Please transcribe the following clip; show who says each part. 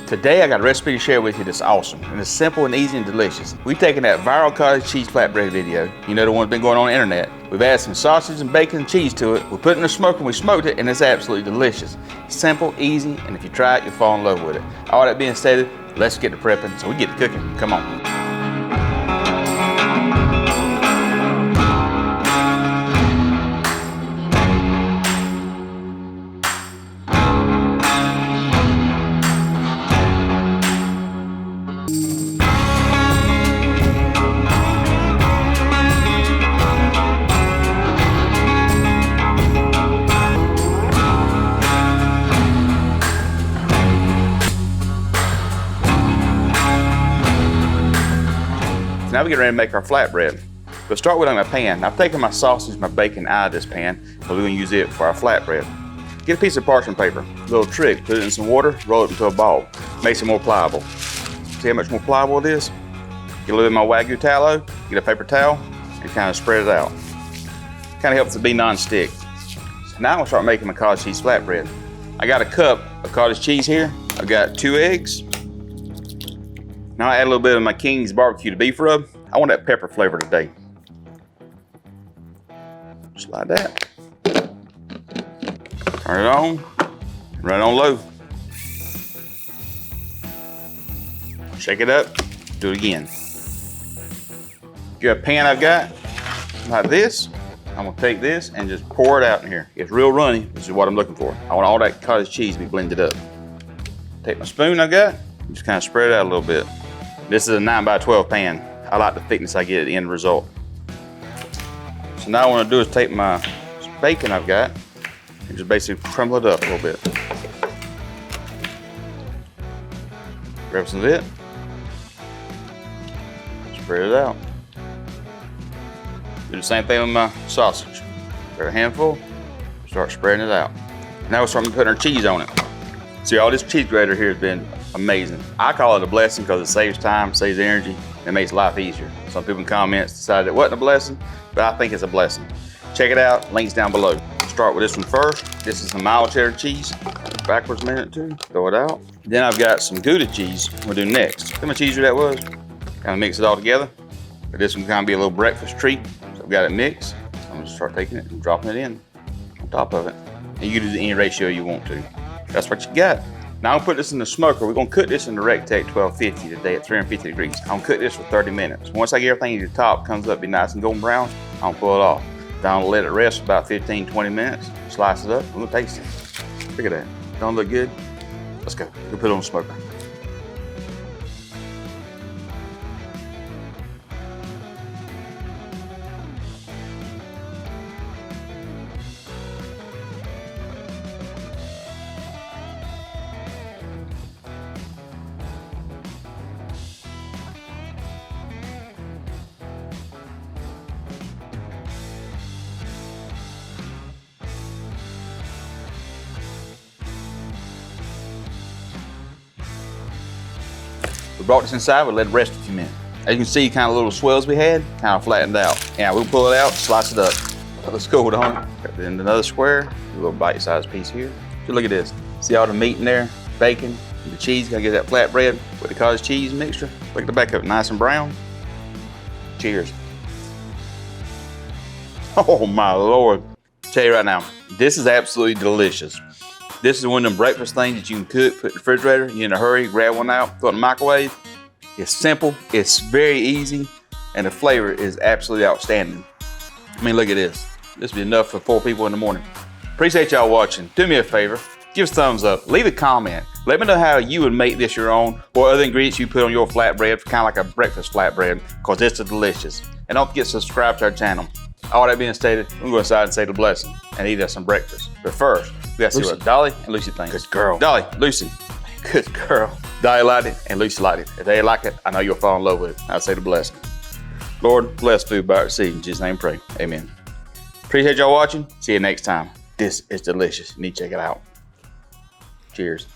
Speaker 1: Today I got a recipe to share with you that's awesome, and it's simple and easy and delicious. We've taken that viral cottage cheese flatbread video, you know, the one that's been going on the internet. We've added some sausage and bacon and cheese to it. We put it in the smoker and we smoked it, and it's absolutely delicious. Simple, easy, and if you try it, you'll fall in love with it. All that being stated, let's get to prepping so we get to cooking. Come on. Now we get ready to make our flatbread. We'll start with my pan. I've taken my sausage, my bacon out of this pan, so we're gonna use it for our flatbread. Get a piece of parchment paper. A little trick, put it in some water, roll it into a ball. Makes it more pliable. See how much more pliable it is? Get a little bit of my Wagyu Tallow, get a paper towel, and kind of spread it out. Kind of helps it be non-stick. So now I'm gonna start making my cottage cheese flatbread. I got a cup of cottage cheese here. I've got 2 eggs. Now I add a little bit of my Kings BBQ, the beef rub. I want that pepper flavor today. Just like that. Turn it on, run it on low. Shake it up, do it again. Get a pan I've got, like this. I'm gonna take this and just pour it out in here. It's real runny, which is what I'm looking for. I want all that cottage cheese to be blended up. Take my spoon I've got, just kind of spread it out a little bit. This is a 9x12 pan. I like the thickness I get at the end result. So now what I want to do is take my bacon I've got and just basically crumble it up a little bit. Grab some of it, spread it out. Do the same thing with my sausage. Grab a handful, start spreading it out. Now we're starting to put our cheese on it. See, all this cheese grater here has been amazing. I call it a blessing because it saves time, saves energy, and it makes life easier. Some people in comments decided it wasn't a blessing, but I think it's a blessing. Check it out, links down below. Start with this one first. This is some mild cheddar cheese. Backwards a minute too, throw it out. Then I've got some Gouda cheese we'll do next. See how much easier that was? Kind of mix it all together. But this one kind of be a little breakfast treat. So I've got it mixed. I'm gonna start taking it and dropping it in on top of it. And you can do any ratio you want to. That's what you got. Now I'm gonna put this in the smoker. We're gonna cook this in the Recteq 1250 today at 350 degrees. I'm gonna cook this for 30 minutes. Once I get everything at the top, comes up, be nice and golden brown, I'm gonna pull it off. Then I'm gonna let it rest for about 15, 20 minutes. Slice it up, we're gonna taste it. Look at that, don't look good? Let's go, we'll put it on the smoker. We brought this inside, we let it rest a few minutes. As you can see, kind of little swells we had, kind of flattened out. Now we'll pull it out, slice it up. Let's go with on it. Got it in another square, a little bite-sized piece here. So look at this. See all the meat in there, bacon, and the cheese. Gotta get that flatbread with the cottage cheese mixture. Look at the back of it, nice and brown. Cheers. Oh my Lord. Tell you right now, this is absolutely delicious. This is one of them breakfast things that you can cook, put in the refrigerator, you're in a hurry, grab one out, throw it in the microwave. It's simple, it's very easy, and the flavor is absolutely outstanding. I mean, look at this. This will be enough for 4 people in the morning. Appreciate y'all watching. Do me a favor, give us a thumbs up, leave a comment. Let me know how you would make this your own, or other ingredients you put on your flatbread, kind of like a breakfast flatbread, because this is delicious. And don't forget to subscribe to our channel. All that being stated, we're gonna go inside and say the blessing and eat us some breakfast. But first, we gotta see what Dolly and Lucy think. Good girl. Dolly, Lucy, good girl. Dolly liked it and Lucy liked it. If they like it, I know you'll fall in love with it. I'll say the blessing. Lord, bless food by our seed. In Jesus' name pray, amen. Appreciate y'all watching. See you next time. This is delicious. You need to check it out. Cheers.